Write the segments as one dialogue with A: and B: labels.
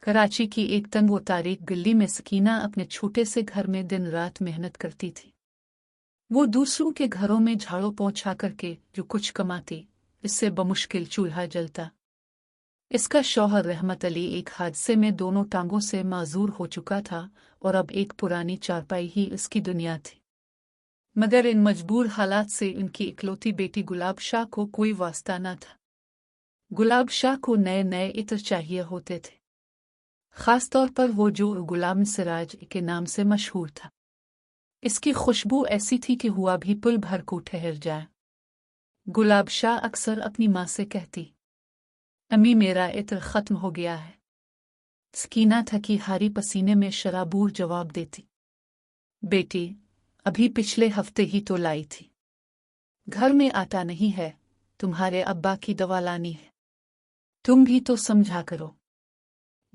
A: कराची की एक तंग व तारीक गली में सकीना अपने छोटे से घर में दिन रात मेहनत करती थी। वो दूसरों के घरों में झाड़ू पोंछा करके जो कुछ कमाती, इससे बमुश्किल चूल्हा जलता। इसका शौहर रहमत अली एक हादसे में दोनों टांगों से माजूर हो चुका था और अब एक पुरानी चारपाई ही इसकी दुनिया थी। मगर इन मजबूर हालात से इनकी इकलौती बेटी गुलाब शाह को कोई वास्ता न था। गुलाब शाह को नए नए इत्र चाहिए होते थे, खास तौर पर वो जो गुलाम सिराज के नाम से मशहूर था। इसकी खुशबू ऐसी थी कि हुआ भी पुल भर को ठहर जाए। गुलाब शाह अक्सर अपनी माँ से कहती, अम्मी मेरा इत्र खत्म हो गया है। सकीना थकी हारी पसीने में शराबूर जवाब देती, बेटी अभी पिछले हफ्ते ही तो लाई थी। घर में आटा नहीं है, तुम्हारे अब्बा की दवा लानी है, तुम भी तो समझा करो।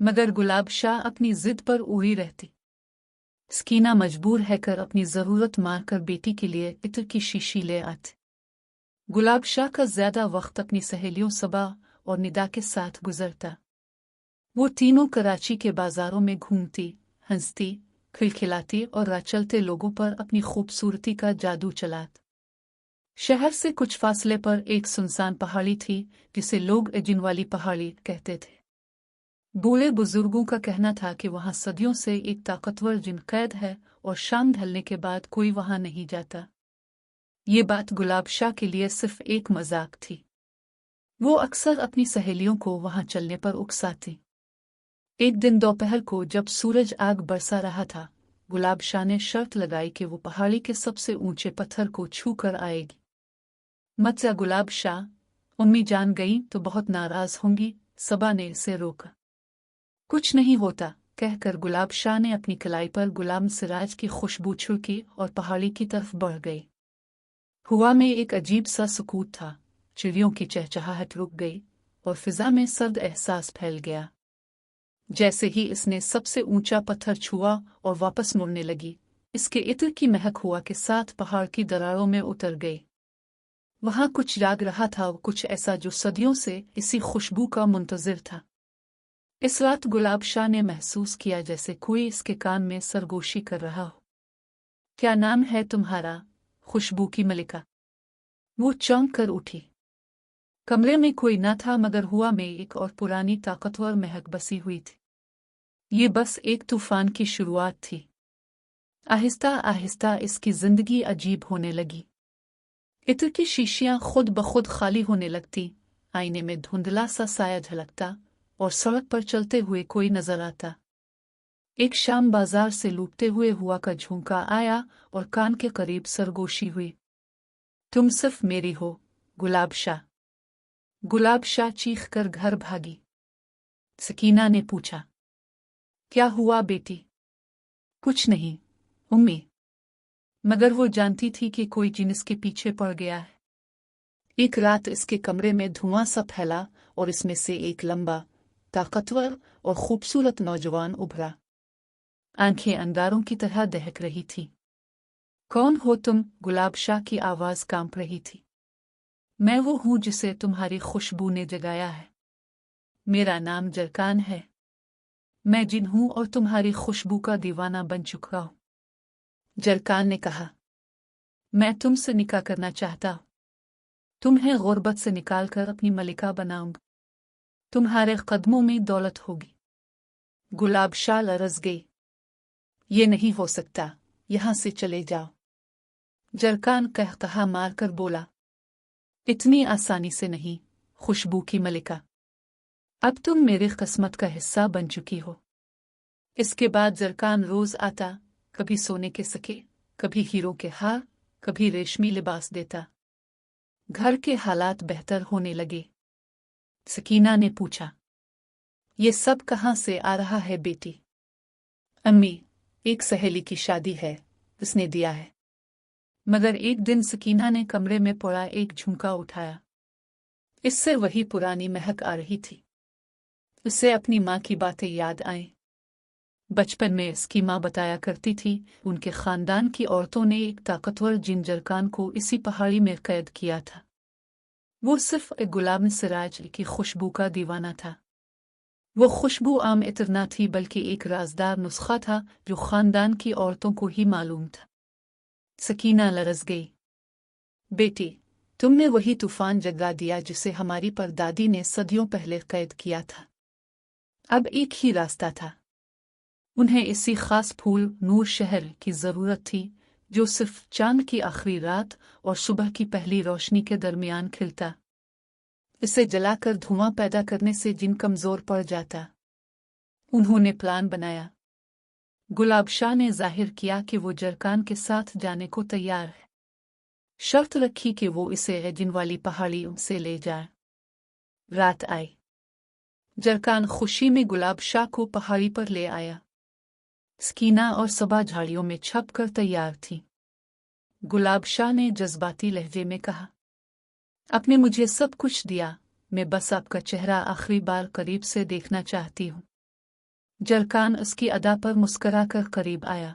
A: मगर गुलाब शाह अपनी जिद पर उड़ी रहती। सकीना मजबूर है कर अपनी जरूरत मार कर बेटी के लिए इत्र की शीशी ले आती। गुलाब शाह का ज्यादा वक्त अपनी सहेलियों सबा और निदा के साथ गुजरता। वो तीनों कराची के बाजारों में घूमती, हंसती, खिलखिलाती और राह चलते लोगों पर अपनी खूबसूरती का जादू चलाती। शहर से कुछ फासले पर एक सुनसान पहाड़ी थी जिसे लोग एजिनवाली पहाड़ी कहते थे। बूढ़े बुजुर्गों का कहना था कि वहां सदियों से एक ताकतवर जिन कैद है और शाम ढलने के बाद कोई वहां नहीं जाता। ये बात गुलाब शाह के लिए सिर्फ एक मजाक थी। वो अक्सर अपनी सहेलियों को वहां चलने पर उकसाती। एक दिन दोपहर को जब सूरज आग बरसा रहा था, गुलाब शाह ने शर्त लगाई कि वो पहाड़ी के सबसे ऊंचे पत्थर को छू कर आएगी। मत जा गुलाब शाह, उम्मी जान गई तो बहुत नाराज होंगी, सबा ने इसे रोका। कुछ नहीं होता, कहकर गुलाब शाह ने अपनी कलाई पर गुलाम सिराज की खुशबू छिड़की और पहाड़ी की तरफ बढ़ गई। हवा में एक अजीब सा सुकूत था, चिड़ियों की चहचहाहट रुक गई और फिजा में सर्द एहसास फैल गया। जैसे ही इसने सबसे ऊंचा पत्थर छुआ और वापस मुड़ने लगी, इसके इत्र की महक हुआ के साथ पहाड़ की दरारों में उतर गई। वहां कुछ जाग रहा था, कुछ ऐसा जो सदियों से इसी खुशबू का मुंतजिर था। इस रात गुलाब शाह ने महसूस किया जैसे कोई इसके कान में सरगोशी कर रहा हो। क्या नाम है तुम्हारा, खुशबू की मलिका? वो चौंक कर उठी। कमरे में कोई न था, मगर हुआ में एक और पुरानी ताकतवर महक बसी हुई थी। ये बस एक तूफान की शुरुआत थी। आहिस्ता आहिस्ता इसकी जिंदगी अजीब होने लगी। इत्र की शीशियां खुद ब खुद खाली होने लगती, आईने में धुंधला सा साया झलकता और सड़क पर चलते हुए कोई नजर आता। एक शाम बाजार से लूटते हुए हुआ का झोंका आया और कान के करीब सरगोशी हुई, तुम सिर्फ मेरी हो, गुलाब शाह। गुलाब शाह चीख कर घर भागी। सकीना ने पूछा, क्या हुआ बेटी? कुछ नहीं, उम्मी। मगर वो जानती थी कि कोई जिन इसके पीछे पड़ गया है। एक रात इसके कमरे में धुआं सा फैला और इसमें से एक लंबा, ताकतवर और खूबसूरत नौजवान उभरा। आंखें अंगारों की तरह दहक रही थी। कौन हो तुम? गुलाब शाह की आवाज कांप रही थी। मैं वो हूं जिसे तुम्हारी खुशबू ने जगाया है। मेरा नाम जरकान है। मैं जिन हूं और तुम्हारी खुशबू का दीवाना बन चुका हूं। जरकान ने कहा, मैं तुमसे निकाह करना चाहता हूं। तुम्हें गुर्बत से निकालकर अपनी मलिका बनाऊंगा। तुम्हारे कदमों में दौलत होगी। गुलाब शाह लरज़ गई। ये नहीं हो सकता, यहां से चले जाओ। जरकान कहकहा मारकर बोला, इतनी आसानी से नहीं, खुशबू की मलिका। अब तुम मेरी किस्मत का हिस्सा बन चुकी हो। इसके बाद जरकान रोज आता, कभी सोने के सिक्के, कभी हीरो के हार, कभी रेशमी लिबास देता। घर के हालात बेहतर होने लगे। सकीना ने पूछा, ये सब कहाँ से आ रहा है बेटी? अम्मी, एक सहेली की शादी है, उसने दिया है। मगर एक दिन सकीना ने कमरे में पड़ा एक झुमका उठाया। इससे वही पुरानी महक आ रही थी। उसे अपनी माँ की बातें याद आईं। बचपन में इसकी माँ बताया करती थी, उनके खानदान की औरतों ने एक ताकतवर जिन जरकान को इसी पहाड़ी में कैद किया था। वो सिर्फ एक गुलाम सिराज की खुशबू का दीवाना था। वो खुशबू आम इत्र न थी बल्कि एक राजदार नुस्खा था जो खानदान की औरतों को ही मालूम था। सकीना लरज़ गई। बेटी, तुमने वही तूफान जगा दिया जिसे हमारी परदादी ने सदियों पहले कैद किया था। अब एक ही रास्ता था। उन्हें इसी खास फूल नूर शहर की ज़रूरत थी जो सिर्फ चांद की आखिरी रात और सुबह की पहली रोशनी के दरमियान खिलता। इसे जलाकर धुआं पैदा करने से जिन कमज़ोर पड़ जाता। उन्होंने प्लान बनाया। गुलाब शाह ने जाहिर किया कि वो जरकान के साथ जाने को तैयार है। शर्त रखी कि वो इसे एजिन वाली पहाड़ी से ले जाए। रात आई। जरकान खुशी में गुलाब शाह को पहाड़ी पर ले आया। सकीना और सबा झाड़ियों में छप कर तैयार थी। गुलाब शाह ने जज्बाती लहजे में कहा, आपने मुझे सब कुछ दिया, मैं बस आपका चेहरा आखिरी बार करीब से देखना चाहती हूँ। जरकान उसकी अदा पर मुस्कराकर करीब आया।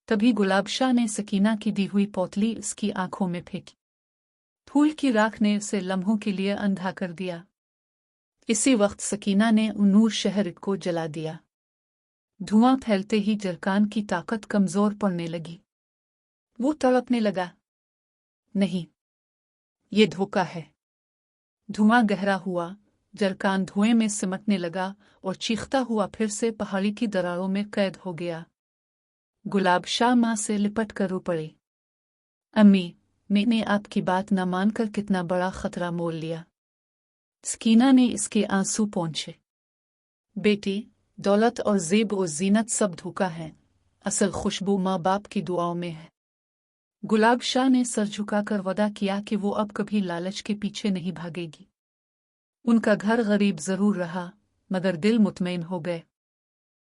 A: तभी गुलाब शाह ने सकीना की दी हुई पोतली उसकी आंखों में फेंकी। फूल की राख ने उसे लम्हों के लिए अंधा कर दिया। इसी वक्त सकीना ने नूर शहर को जला दिया। धुआं फैलते ही जरकान की ताकत कमजोर पड़ने लगी। वो तड़पने लगा, नहीं, ये धोखा है। धुआं गहरा हुआ, जरकान धुएं में सिमटने लगा और चीखता हुआ फिर से पहाड़ी की दरारों में कैद हो गया। गुलाब शाह माँ से लिपट कर रो पड़े। अम्मी, मैंने आपकी बात न मानकर कितना बड़ा खतरा मोल लिया। सकीना ने इसके आंसू पोंछे। बेटी, दौलत और ज़ेब और जीनत सब धोखा है, असल खुशबू माँ बाप की दुआओं में है। गुलाब शाह ने सर झुकाकर वादा किया कि वो अब कभी लालच के पीछे नहीं भागेगी। उनका घर गरीब जरूर रहा, मगर दिल मुतमईन हो गए।